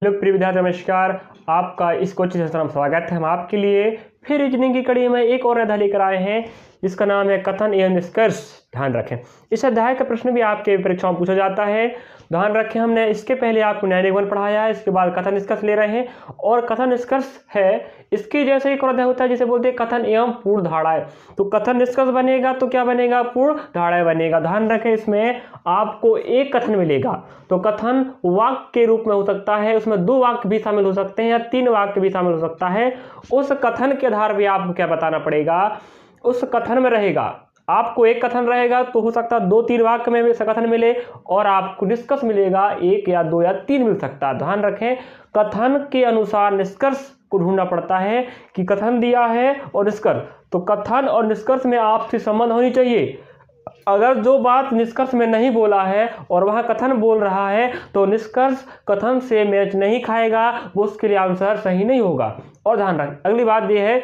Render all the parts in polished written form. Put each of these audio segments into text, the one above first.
Hello प्रिय विद्यार्थी, नमस्कार। आपका इस कोचिंग सेशन में स्वागत है। हम आपके लिए फिर रीजनिंग की कड़ी में एक और अध्याय लेकर आए हैं जिसका नाम है कथन एवं निष्कर्ष। ध्यान रखें, इस अध्याय का प्रश्न भी आपके परीक्षाओं में पूछा जाता है। ध्यान रखें, हमने इसके पहले आपको न्याय निगमन पढ़ाया है, इसके बाद कथन निष्कर्ष ले रहे हैं। और कथन निष्कर्ष है इसके जैसे एक और अध्याय होता है जिसे बोलते हैं कथन एवं पूर्ण धाराएं। तो कथन निष्कर्ष बनेगा तो क्या बनेगा? पूर्ण धाराएं बनेगा। ध्यान रखें, इसमें आपको एक कथन मिलेगा तो कथन वाक्य के रूप में हो सकता है, उसमें 2 वाक्य भी शामिल हो सकते हैं या 3 वाक्य भी शामिल हो सकता है। उस कथन के आधार पर आपको क्या बताना पड़ेगा? उस कथन में रहेगा, आपको एक कथन रहेगा तो हो सकता है 2-3 वाक्य में भी कथन मिले और आपको निष्कर्ष मिलेगा 1 या 2 या 3 मिल सकता है। ध्यान रखें, कथन के अनुसार निष्कर्ष को ढूंढना पड़ता है कि कथन दिया है और निष्कर्ष, तो कथन और निष्कर्ष में आपसी संबंध होनी चाहिए। अगर जो बात निष्कर्ष में नहीं बोला है और वह कथन बोल रहा है तो निष्कर्ष कथन से मैच नहीं खाएगा, वो उसके लिए आंसर सही नहीं होगा। और ध्यान रखें, अगली बात यह है,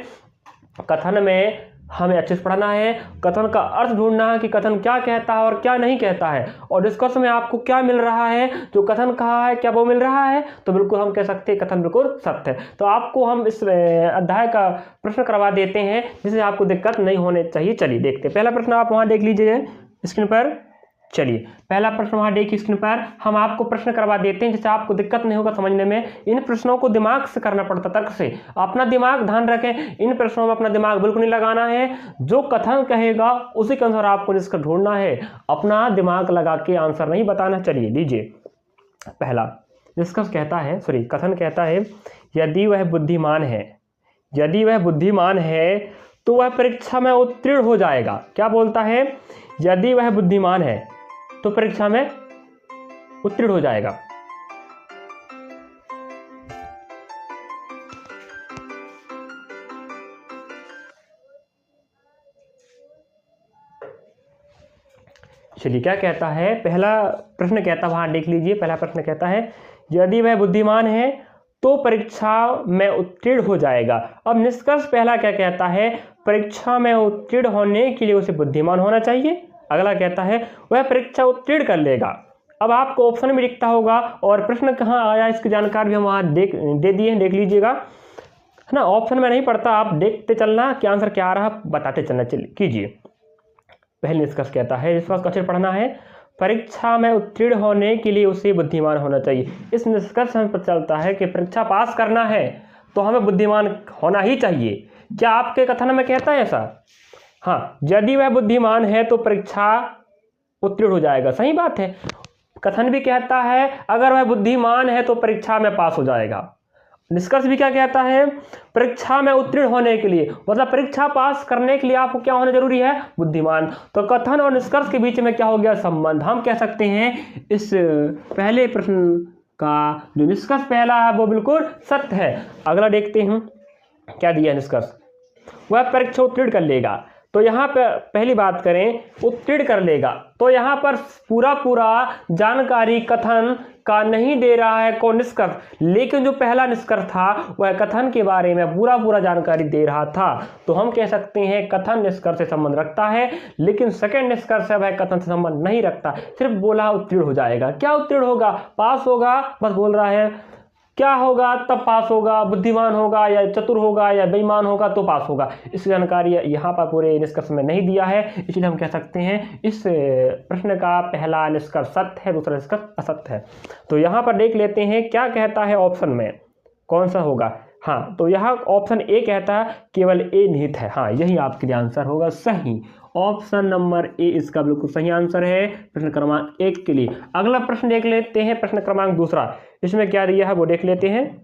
कथन में हमें अच्छे से पढ़ना है, कथन का अर्थ ढूंढना है कि कथन क्या कहता है और क्या नहीं कहता है, और निष्कर्ष में आपको क्या मिल रहा है, जो कथन कहा है क्या वो मिल रहा है, तो बिल्कुल हम कह सकते हैं कथन बिल्कुल सत्य है। तो आपको हम इस अध्याय का प्रश्न करवा देते हैं जिससे आपको दिक्कत नहीं होने चाहिए। चलिए देखते हैं, पहला प्रश्न आप वहाँ देख लीजिए स्क्रीन पर। चलिए पहला प्रश्न वहाँ देखिए स्क्रीन पर, हम आपको प्रश्न करवा देते हैं जिससे आपको दिक्कत नहीं होगा समझने में। इन प्रश्नों को दिमाग से करना पड़ता, तर्क से। अपना दिमाग, ध्यान रखें, इन प्रश्नों में अपना दिमाग बिल्कुल नहीं लगाना है। जो कथन कहेगा उसी के अनुसार आपको निष्कर्ष ढूंढना है, अपना दिमाग लगा के आंसर नहीं बताना। चलिए लीजिए, पहला निष्कर्ष कहता है, सॉरी कथन कहता है, यदि वह बुद्धिमान है, यदि वह बुद्धिमान है तो वह परीक्षा में उत्तीर्ण हो जाएगा। क्या बोलता है? यदि वह बुद्धिमान है तो परीक्षा में उत्तीर्ण हो जाएगा। चलिए क्या कहता है, पहला प्रश्न कहता है, वहां देख लीजिए, पहला प्रश्न कहता है यदि वह बुद्धिमान है तो परीक्षा में उत्तीर्ण हो जाएगा। अब निष्कर्ष पहला क्या कहता है? परीक्षा में उत्तीर्ण होने के लिए उसे बुद्धिमान होना चाहिए। अगला कहता है वह परीक्षा उत्तीर्ण कर लेगा। अब आपको ऑप्शन भी दिखता होगा और प्रश्न कहाँ आया इसकी जानकारी भी हम वहाँ दे दिए हैं, देख लीजिएगा, है ना। ऑप्शन में नहीं पढ़ता, आप देखते चलना कि आंसर क्या आ रहा, बताते चलना। चलिए कीजिए। पहले निष्कर्ष कहता है, निष्कर्ष अच्छे पढ़ना है, परीक्षा में उत्तीर्ण होने के लिए उसे बुद्धिमान होना चाहिए। इस निष्कर्ष में पता चलता है कि परीक्षा पास करना है तो हमें बुद्धिमान होना ही चाहिए। क्या आपके कथन में कहता है ऐसा? हाँ, यदि वह बुद्धिमान है तो परीक्षा उत्तीर्ण हो जाएगा, सही बात है। कथन भी कहता है अगर वह बुद्धिमान है तो परीक्षा में पास हो जाएगा। निष्कर्ष भी क्या कहता है? परीक्षा में उत्तीर्ण होने के लिए, मतलब परीक्षा पास करने के लिए आपको क्या होना जरूरी है? बुद्धिमान। तो कथन और निष्कर्ष के बीच में क्या हो गया? संबंध। हम कह सकते हैं इस पहले प्रश्न का जो निष्कर्ष पहला है वो बिल्कुल सत्य है। अगला देखते हैं क्या दिया निष्कर्ष, वह परीक्षा उत्तीर्ण कर लेगा। तो यहाँ पे पहली बात करें, उत्तीर्ण कर लेगा, तो यहाँ पर पूरा जानकारी कथन का नहीं दे रहा है कौन? निष्कर्ष। लेकिन जो पहला निष्कर्ष था वह कथन के बारे में पूरा जानकारी दे रहा था। तो हम कह सकते हैं कथन निष्कर्ष से संबंध रखता है, लेकिन सेकंड निष्कर्ष है वह कथन से संबंध नहीं रखता, सिर्फ बोला उत्तीर्ण हो जाएगा। क्या उत्तीर्ण होगा? पास होगा, बस बोल रहा है। क्या होगा तब पास होगा? बुद्धिमान होगा या चतुर होगा या बेईमान होगा तो पास होगा। इस जानकारी यहाँ पर पूरे निष्कर्ष में नहीं दिया है, इसलिए हम कह सकते हैं इस प्रश्न का पहला निष्कर्ष सत्य है, दूसरा निष्कर्ष असत्य है। तो यहाँ पर देख लेते हैं क्या कहता है ऑप्शन में, कौन सा होगा। हाँ, तो यहाँ ऑप्शन ए कहता है केवल ए निहित है। हाँ, यही आपके लिए आंसर होगा सही। ऑप्शन नंबर ए इसका बिल्कुल सही आंसर है प्रश्न क्रमांक 1 के लिए। अगला प्रश्न देख लेते हैं, प्रश्न क्रमांक 2। इसमें क्या दिया है वो देख लेते हैं।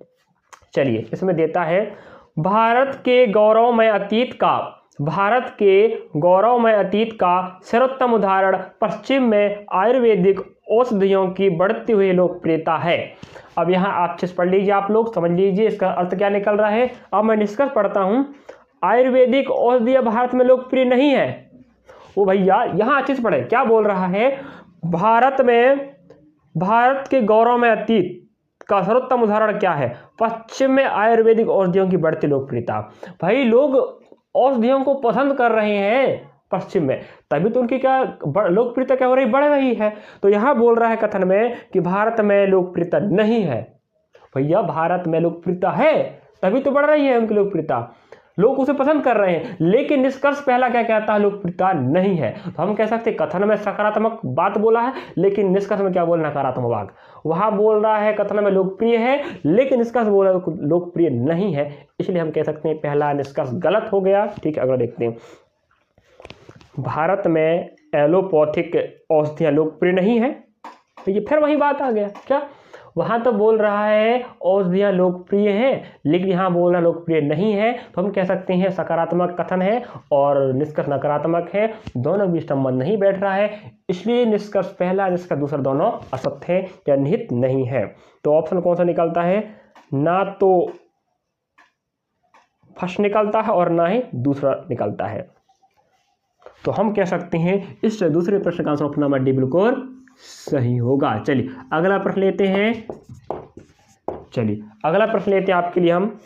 चलिए, इसमें देता है भारत के गौरवमय अतीत का सर्वोत्तम उदाहरण पश्चिम में आयुर्वेदिक औषधियों की बढ़ती हुई लोकप्रियता है। अब यहाँ आप अच्छे से पढ़ लीजिए, आप लोग समझ लीजिए इसका अर्थ क्या निकल रहा है। अब मैं निष्कर्ष पढ़ता हूँ, आयुर्वेदिक औषधियाँ भारत में लोकप्रिय नहीं है। वो भैया यहाँ अच्छे से पढ़े, क्या बोल रहा है? भारत के गौरवमय अतीत का सर्वोत्तम उदाहरण क्या है? पश्चिम में आयुर्वेदिक औषधियों की बढ़ती लोकप्रियता। भाई लोग औषधियों को पसंद कर रहे हैं पश्चिम में, तभी तो उनकी क्या लोकप्रियता क्या हो रही? बढ़ रही है। तो यहाँ बोल रहा है कथन में कि भारत में लोकप्रियता नहीं है। भैया भारत में लोकप्रियता है तभी तो बढ़ रही है उनकी लोकप्रियता, लोग उसे पसंद कर रहे हैं। लेकिन निष्कर्ष पहला क्या कहता है, लोकप्रियता नहीं है। तो हम कह सकते कथन में सकारात्मक बात बोला है, लेकिन निष्कर्ष में क्या बोला, नकारात्मक बात। वहां बोल रहा है कथन में लोकप्रिय है, लेकिन निष्कर्ष बोल रहा है लोकप्रिय नहीं है, इसलिए हम कह सकते हैं पहला निष्कर्ष गलत हो गया। ठीक है, अगला देखते हैं। भारत में एलोपैथिक औषधियां लोकप्रिय नहीं है, तो ये फिर वही बात आ गया क्या, वहाँ तो बोल रहा है औषधियाँ लोकप्रिय हैं, लेकिन यहाँ बोल रहा लोकप्रिय नहीं है। तो हम कह सकते हैं सकारात्मक कथन है और निष्कर्ष नकारात्मक है, दोनों बीच संबंध नहीं बैठ रहा है, इसलिए निष्कर्ष पहला निष्कर्ष दूसरा दोनों असत्य है या निहित नहीं है। तो ऑप्शन कौन सा निकलता है, ना तो फर्स्ट निकलता है और ना ही दूसरा निकलता है। तो हम कह सकते हैं इस दूसरे प्रश्न का आंसर ऑप्शन नंबर डी बिल्कुल सही होगा। चलिए अगला प्रश्न लेते हैं। आपके लिए हम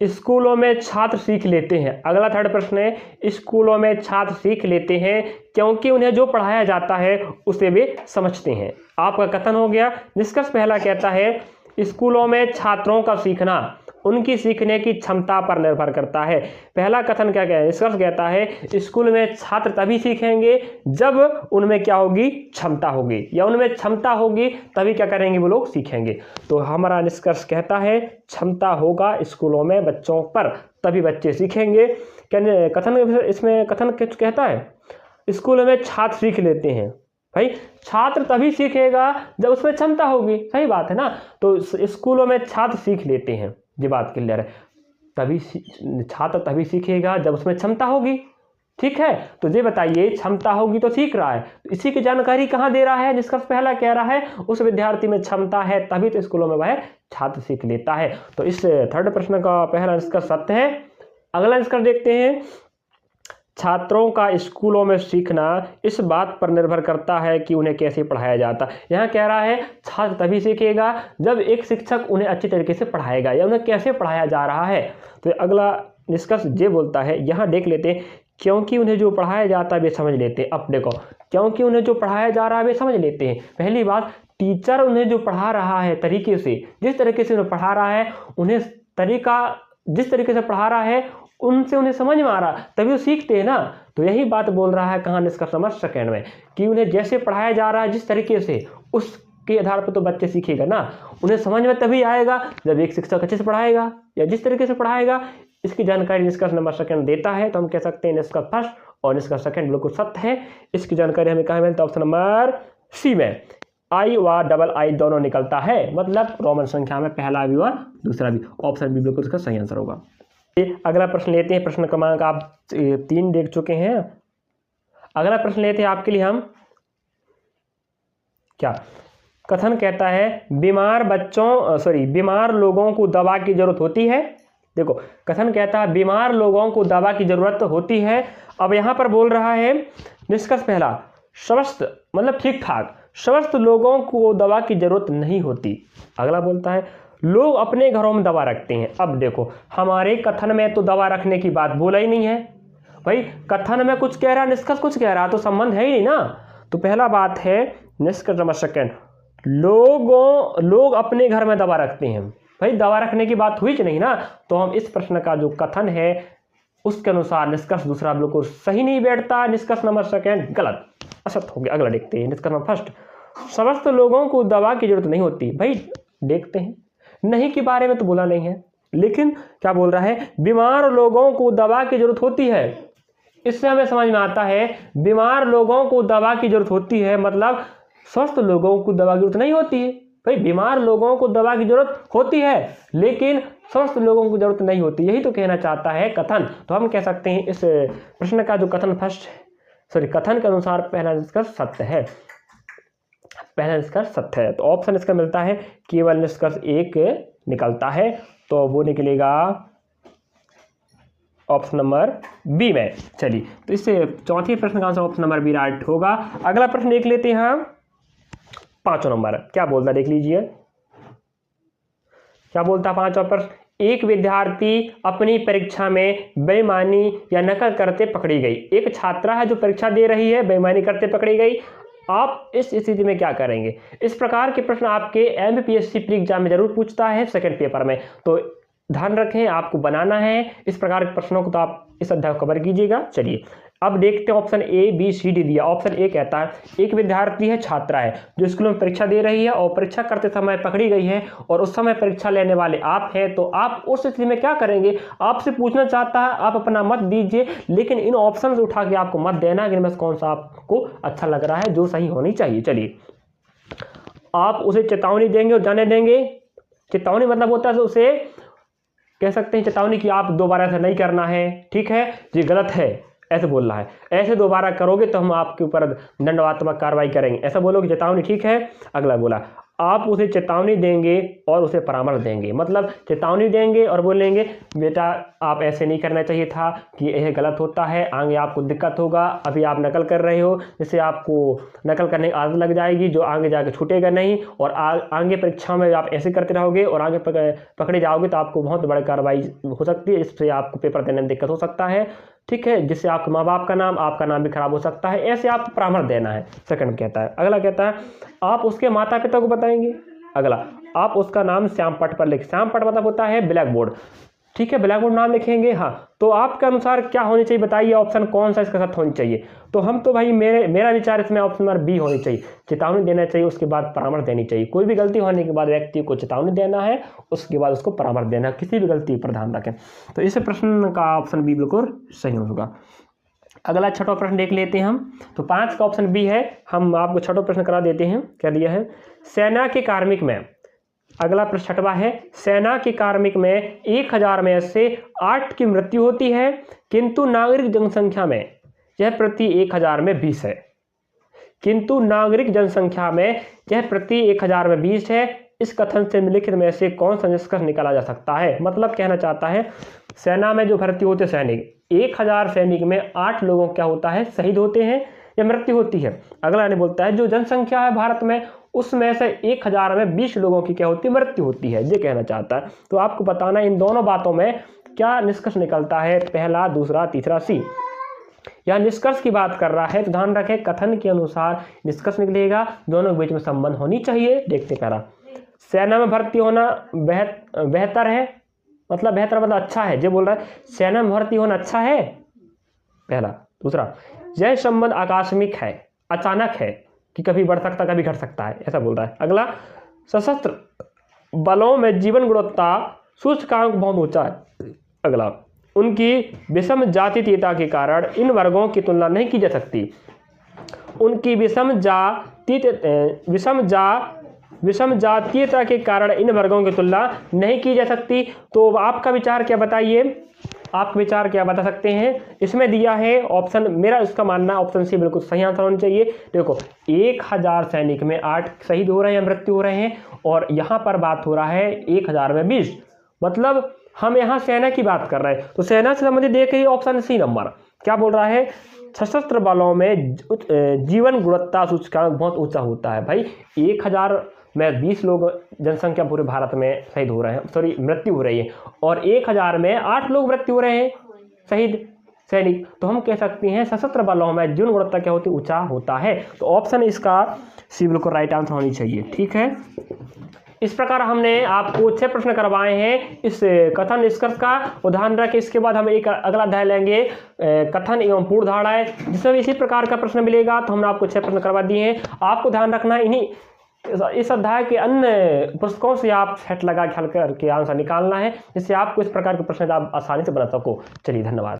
स्कूलों में छात्र सीख लेते हैं। अगला थर्ड प्रश्न है, स्कूलों में छात्र सीख लेते हैं क्योंकि उन्हें जो पढ़ाया जाता है उसे वे समझते हैं। आपका कथन हो गया। निष्कर्ष पहला कहता है स्कूलों में छात्रों का सीखना उनकी सीखने की क्षमता पर निर्भर करता है। पहला कथन क्या कहता है, निष्कर्ष कहता है स्कूल में छात्र तभी सीखेंगे जब उनमें क्या होगी, क्षमता होगी, या उनमें क्षमता होगी तभी क्या करेंगे, वो लोग सीखेंगे। तो हमारा निष्कर्ष कहता है क्षमता होगा स्कूलों में बच्चों पर तभी बच्चे सीखेंगे। कथन इसमें कथन कहता है स्कूल में छात्र सीख लेते हैं, भाई छात्र तभी सीखेगा जब उसमें क्षमता होगी, सही बात है ना। तो स्कूलों में छात्र सीख लेते हैं, ये बात क्लियर है, तभी छात्र तभी सीखेगा जब उसमें क्षमता होगी। ठीक है, तो ये बताइए क्षमता होगी तो सीख रहा है, तो इसी की जानकारी कहाँ दे रहा है, निष्कर्ष पहला कह रहा है उस विद्यार्थी में क्षमता है तभी तो स्कूलों में वह छात्र सीख लेता है। तो इस थर्ड प्रश्न का पहला निष्कर्ष सत्य है। अगला निष्कर्ष देखते हैं, छात्रों का स्कूलों में सीखना इस बात पर निर्भर करता है कि उन्हें कैसे पढ़ाया जाता है। यहाँ कह रहा है छात्र तभी सीखेगा जब एक शिक्षक उन्हें अच्छी तरीके से पढ़ाएगा या उन्हें कैसे पढ़ाया जा रहा है। तो अगला निष्कर्ष ये बोलता है, यहाँ देख लेते हैं, क्योंकि उन्हें जो पढ़ाया जाता है वे समझ लेते हैं। अब देखो, क्योंकि उन्हें जो पढ़ाया जा रहा है वे समझ लेते हैं। पहली बात, टीचर उन्हें जो पढ़ा रहा है तरीके से, जिस तरीके से उन्हें पढ़ा रहा है, उन्हें तरीका जिस तरीके से पढ़ा रहा है उनसे उन्हें समझ में आ रहा, तभी वो सीखते हैं ना। तो यही बात बोल रहा है कहाँ, निष्कर्ष नंबर सेकंड में, कि उन्हें जैसे पढ़ाया जा रहा है जिस तरीके से, उसके आधार पर तो बच्चे सीखेगा ना। उन्हें समझ में तभी आएगा जब एक शिक्षक अच्छे से पढ़ाएगा या जिस तरीके से पढ़ाएगा। इसकी जानकारी निष्कर्ष नंबर सेकंड देता है। तो हम कह सकते हैं निष्कर्ष फर्स्ट और निष्कर्ष सेकंड बिल्कुल सत्य है। इसकी जानकारी हमें कहाँ मिलता है, ऑप्शन नंबर सी में। आई व डबल आई दोनों निकलता है, मतलब रोमन संख्या में पहला भी और दूसरा भी। ऑप्शन बी बिल्कुल इसका सही आंसर होगा। अगला प्रश्न लेते हैं। प्रश्न क्रमांक आप 3 देख चुके हैं। अगला प्रश्न लेते हैं आपके लिए हम, क्या कथन कहता है बीमार लोगों को दवा की जरूरत होती है। देखो, कथन कहता है बीमार लोगों को दवा की जरूरत होती है। अब यहाँ पर बोल रहा है निष्कर्ष पहला, स्वस्थ मतलब ठीक ठाक, स्वस्थ लोगों को दवा की जरूरत नहीं होती। अगला बोलता है लोग अपने घरों में दवा रखते हैं। अब देखो, हमारे कथन में तो दवा रखने की बात बोला ही नहीं है भाई, कथन में कुछ कह रहा है, निष्कर्ष कुछ कह रहा है, तो संबंध है ही नहीं ना। तो पहला बात है निष्कर्ष नंबर सेकंड, लोग अपने घर में दवा रखते हैं। भाई दवा रखने की बात हुई कि नहीं ना। तो हम इस प्रश्न का जो कथन है उसके अनुसार निष्कर्ष दूसरा बिल्कुल सही नहीं बैठता। निष्कर्ष नंबर सेकंड गलत, असत्य हो गया। अगला देखते हैं, निष्कर्ष नंबर फर्स्ट, स्वस्थ लोगों को दवा की जरूरत नहीं होती। भाई देखते हैं, नहीं के बारे में तो बोला नहीं है, लेकिन क्या बोल रहा है, बीमार लोगों को दवा की जरूरत होती है। इससे हमें समझ में आता है बीमार लोगों को दवा की जरूरत होती है, मतलब स्वस्थ लोगों को दवा की जरूरत नहीं होती है। भाई बीमार लोगों को दवा की जरूरत होती है लेकिन स्वस्थ लोगों को जरूरत नहीं होती, यही तो कहना चाहता है कथन। तो हम कह सकते हैं इस प्रश्न का जो कथन के अनुसार पहला निष्कर्ष सत्य है। पहला निष्कर्ष सत्य है। तो ऑप्शन इसका मिलता है केवल निष्कर्ष एक निकलता है, तो वो निकलेगा ऑप्शन नंबर बी में। चलिए, तो इससे चौथे प्रश्न का answer option number B right होगा। अगला प्रश्न देख लेते हैं हम, 5वां नंबर क्या बोलता है, देख लीजिए क्या बोलता है 5वां प्रश्न। एक विद्यार्थी अपनी परीक्षा में बेईमानी या नकल करते पकड़ी गई। एक छात्रा है जो परीक्षा दे रही है, बेईमानी करते पकड़ी गई। आप इस स्थिति में क्या करेंगे। इस प्रकार के प्रश्न आपके एमपीएससी प्री एग्जाम में जरूर पूछता है सेकंड पेपर में, तो ध्यान रखें आपको बनाना है इस प्रकार के प्रश्नों को, तो आप इस अध्याय को कवर कीजिएगा। चलिए अब देखते हैं option A B C D दिया। ऑप्शन ए कहता है एक विद्यार्थी है, छात्रा है, जो स्कूल में परीक्षा दे रही है और परीक्षा करते समय पकड़ी गई है और उस समय परीक्षा लेने वाले आप हैं, तो आप उस स्थिति में क्या करेंगे। आपसे पूछना चाहता है, आप अपना मत दीजिए, लेकिन इन ऑप्शन उठा के आपको मत देना है कि इनमें से कौन सा आपको अच्छा लग रहा है, जो सही होनी चाहिए। चलिए आप उसे चेतावनी देंगे और जाने देंगे। चेतावनी मतलब होता है उसे कह सकते हैं चेतावनी कि आप दोबारा ऐसा नहीं करना है, ठीक है, ये गलत है, ऐसे बोलना है, ऐसे दोबारा करोगे तो हम आपके ऊपर दंडात्मक कार्रवाई करेंगे, ऐसा बोलोगे चेतावनी, ठीक है। अगला बोला आप उसे चेतावनी देंगे और उसे परामर्श देंगे, मतलब चेतावनी देंगे और बोलेंगे बेटा आप ऐसे नहीं करना चाहिए था, कि यह गलत होता है, आगे आपको दिक्कत होगा, अभी आप नकल कर रहे हो, जिससे आपको नकल करने की आदत लग जाएगी, जो आगे जाके छूटेगा नहीं, और आगे परीक्षा में आप ऐसे करते रहोगे और आगे पकड़े जाओगे तो आपको बहुत बड़ी कार्रवाई हो सकती है, इससे आपको पेपर देने में दिक्कत हो सकता है, ठीक है, जिससे आपके माँ बाप का नाम, आपका नाम भी खराब हो सकता है, ऐसे आपको परामर्श देना है। सेकंड कहता है। अगला कहता है आप उसके माता पिता को बताएंगे। अगला आप उसका नाम श्याम पट पर लिख, श्याम पट मतलब होता है ब्लैक बोर्ड, ठीक है, ब्लैक बोर्ड नाम लिखेंगे। हाँ, तो आपके अनुसार क्या होनी चाहिए बताइए, ऑप्शन कौन सा इसके साथ होनी चाहिए। तो हम तो भाई मेरा विचार इसमें ऑप्शन नंबर बी होनी चाहिए, चेतावनी देना चाहिए, उसके बाद परामर्श देनी चाहिए। कोई भी गलती होने के बाद व्यक्ति को चेतावनी देना है, उसके बाद उसको परामर्श देना है, किसी भी गलती पर ध्यान रखें। तो इस प्रश्न का ऑप्शन बी बिल्कुल सही होगा। अगला छठा प्रश्न देख लेते हैं हम। तो 5 का ऑप्शन बी है, हम आपको छठा प्रश्न करा देते हैं। क्या दिया है, सेना के कार्मिक में, अगला प्रश्न छठवा है, सेना के कार्मिक में 1000 में से 8 की मृत्यु होती है, किंतु नागरिक जनसंख्या में यह प्रति 1000 में 20 है। किंतु नागरिक जनसंख्या में यह प्रति 1000 में 20 है। इस कथन से निम्नलिखित में से कौन सा निष्कर्ष निकाला जा सकता है। मतलब कहना चाहता है सेना में जो भर्ती होते सैनिक, 1000 सैनिक में 8 लोगों क्या होता है, शहीद होते हैं या मृत्यु होती है। अगला ने बोलता है जो जनसंख्या है भारत में, उसमें से 1000 में 20 लोगों की क्या होती है, मृत्यु होती है, ये कहना चाहता है। तो आपको बताना इन दोनों बातों में क्या निष्कर्ष निकलता है, पहला, दूसरा, तीसरा, सी। यह निष्कर्ष की बात कर रहा है, तो ध्यान रखें कथन के अनुसार निष्कर्ष निकलेगा, दोनों के बीच में संबंध होनी चाहिए। देखते पहला, सेना में भर्ती होना बेहतर है, मतलब बेहतर मतलब अच्छा है, जो बोल रहा है सेना में भर्ती होना अच्छा है, पहला। दूसरा, यह संबंध आकस्मिक है, अचानक है, कि कभी बढ़ सकता कभी घट सकता है, ऐसा बोल रहा है। अगला, सशस्त्र बलों में जीवन गुणवत्ता सूचकांक बहुत ऊंचा है। अगला, उनकी विषम जातीयता के कारण इन वर्गों की तुलना नहीं की जा सकती। उनकी विषम जातीयता के कारण इन वर्गों की तुलना नहीं की जा सकती। तो आपका विचार क्या बताइए, आप विचार क्या बता सकते हैं। इसमें दिया है ऑप्शन, मेरा इसका मानना ऑप्शन सी बिल्कुल सही आंसर होना चाहिए। देखो 1000 सैनिक में 8 शहीद हो रहे हैं, मृत्यु हो रहे हैं, और यहाँ पर बात हो रहा है 1000 में 20, मतलब हम यहाँ सेना की बात कर रहे हैं। तो सेना से संबंधित देखिए ऑप्शन सी नंबर क्या बोल रहा है, सशस्त्र बलों में जीवन गुणवत्ता सूचकांक बहुत ऊंचा होता है। भाई 1000 में 20 लोग जनसंख्या पूरे भारत में शहीद हो रहे हैं, सॉरी मृत्यु हो रही है, और 1000 में 8 लोग मृत्यु हो रहे हैं शहीद सैनिक, तो हम कह सकते हैं सशस्त्र बलों में जीवन गुणवत्ता क्या होती है, ऊंचा होता है। तो ऑप्शन इसका सी बिल्कुल राइट आंसर होनी चाहिए, ठीक है। इस प्रकार हमने आपको 6 प्रश्न करवाए हैं इस कथन निष्कर्ष का, उदाहरण रखें। इसके बाद हम एक अगला अध्याय लेंगे कथन एवं पूर्ण धारणाएं, जिसमें इसी प्रकार का प्रश्न मिलेगा। तो हमने आपको 6 प्रश्न करवा दिए हैं, आपको ध्यान रखना है इन्हीं इस अध्याय के अन्य पुस्तकों से आप सेट लगा के हल करके आंसर निकालना है, जिससे आपको इस प्रकार के प्रश्न आप आसानी से बना सको। चलिए धन्यवाद।